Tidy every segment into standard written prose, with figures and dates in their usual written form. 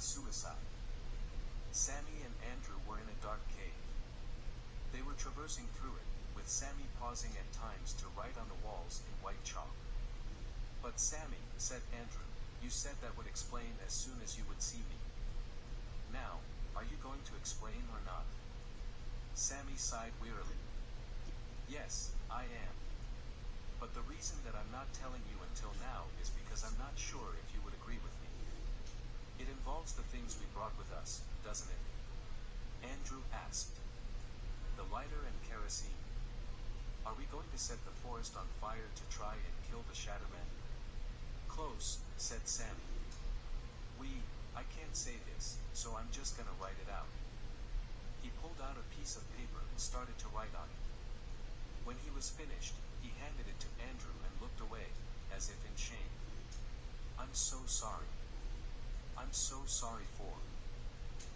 suicide. Sammy and Andrew were in a dark cave. They were traversing through it, with Sammy pausing at times to write on the walls in white chalk. "But Sammy," said Andrew, "you said that would explain as soon as you would see me. Now, are you going to explain or not?" Sammy sighed wearily. "Yes, I am. But the reason that I'm not telling you until now is because I'm not sure if you would agree with me. It involves the things we brought with us, doesn't it?" Andrew asked. "The lighter and kerosene. Are we going to set the forest on fire to try and kill the Shadowmen?" "Close," said Sammy. I can't say this, so I'm just gonna write it out." He pulled out a piece of paper and started to write on it. When he was finished, he handed it to Andrew and looked away, as if in shame. "I'm so sorry. I'm so sorry for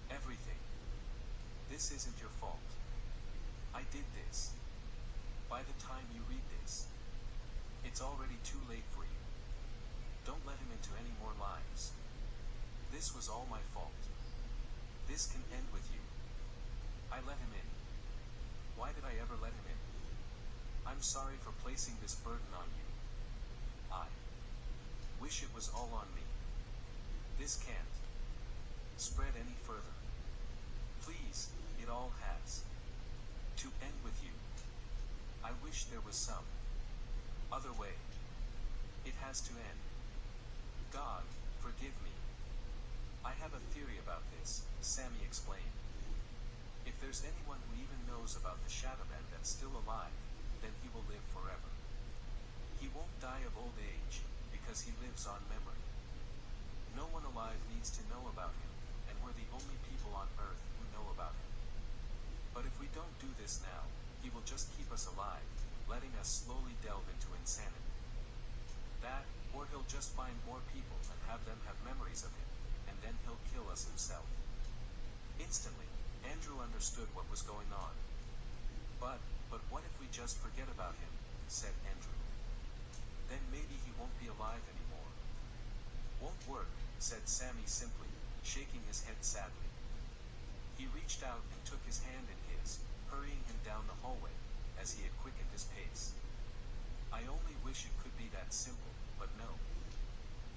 everything. This isn't your fault. I did this. By the time you read this, it's already too late for you. Don't let him into any more lives. This was all my fault. This can end with you. I let him in. Why did I ever let him in? I'm sorry for placing this burden on you. I wish it was all on me. This can't spread any further. Please, it all has to end with you. I wish there was some other way. It has to end. God, forgive me. I have a theory about this," Sammy explained. "If there's anyone who even knows about the Shadowmen that's still alive, then he will live forever. He won't die of old age, because he lives on memory. No one alive needs to know about him, and we're the only people on Earth who know about him. But if we don't do this now, he will just keep us alive, letting us slowly delve into insanity. That, or he'll just find more people and have them have memories of him, and then he'll kill us himself." Instantly, Andrew understood what was going on. But what if we just forget about him?" said Andrew. "Then maybe he won't be alive anymore." "Won't work," said Sammy simply, shaking his head sadly. He reached out and took his hand in his, hurrying him down the hallway, as he had quickened his pace. "I only wish it could be that simple, but no.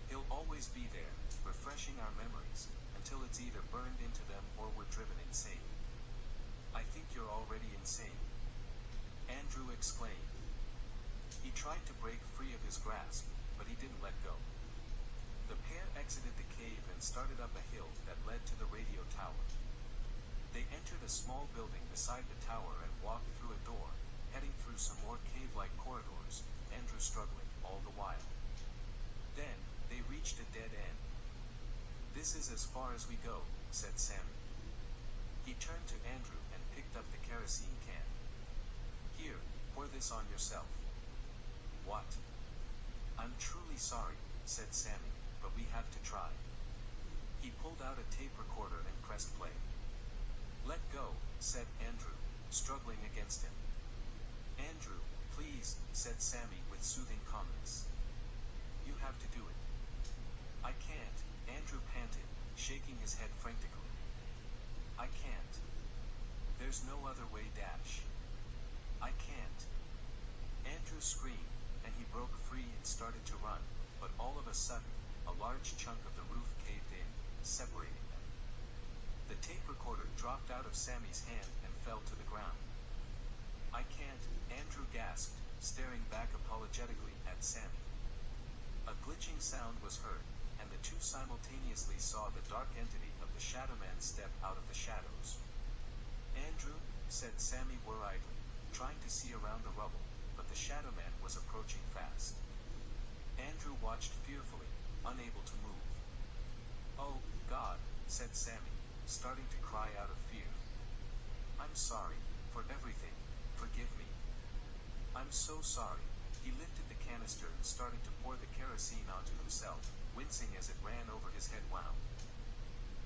He'll always be there, refreshing our memories, until it's either burned into them or we're driven insane." "I think you're already insane," Andrew exclaimed. He tried to break free of his grasp, but he didn't let go. The pair exited the cave and started up a hill that led to the radio tower. They entered a small building beside the tower and walked through a door, heading through some more cave-like corridors, Andrew struggling all the while. Then, they reached a dead end. "This is as far as we go," said Sammy. He turned to Andrew and picked up the kerosene can. "Here, pour this on yourself." "What?" "I'm truly sorry," said Sammy, "but we have to try." He pulled out a tape recorder and pressed play. "Let go," said Andrew, struggling against him. "Andrew, please," said Sammy with soothing calmness. "You have to do it." "I can't," Andrew panted, shaking his head frantically. "I can't. There's no other way dash. I can't." Andrew screamed, and he broke free and started to run, but all of a sudden, a large chunk of the roof caved in, separating them. The tape recorder dropped out of Sammy's hand and fell to the ground. "I can't," Andrew gasped, staring back apologetically at Sammy. A glitching sound was heard, and the two simultaneously saw the dark entity of the Shadowman step out of the shadows. "Andrew," said Sammy worriedly, trying to see around the rubble, but the Shadowman was approaching fast. Andrew watched fearfully, unable to move. "Oh, God," said Sammy, starting to cry out of fear. "I'm sorry, for everything, forgive me. I'm so sorry." He lifted the canister and started to pour the kerosene onto himself, wincing as it ran over his head wound.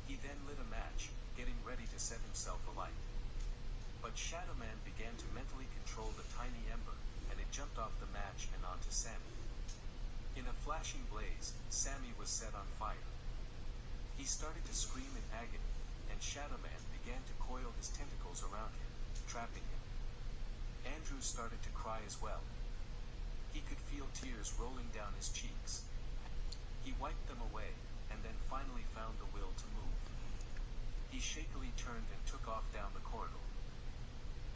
He then lit a match, getting ready to set himself alight. But Shadowman began to mentally control the tiny ember, and it jumped off the match and onto Sammy. In a flashing blaze, Sammy was set on fire. He He started to scream in agony, and Shadow Man began to coil his tentacles around him, trapping him. Andrew started to cry as well. He could feel tears rolling down his cheeks. He wiped them away, and then finally found the will to move. He shakily turned and took off down the corridor.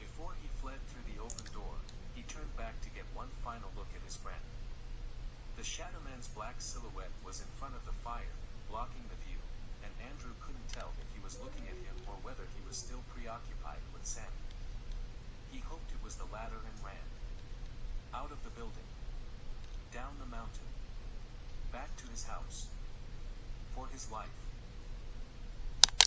Before he fled through the open door, he turned back to get one final look at his friend. The Shadow Man's black silhouette was in front of the fire, blocking the view, and Andrew couldn't tell if he was looking at him or whether he was still preoccupied with Sammy. He hoped it was the latter and ran. Out of the building. Down the mountain. Back to his house. For his life.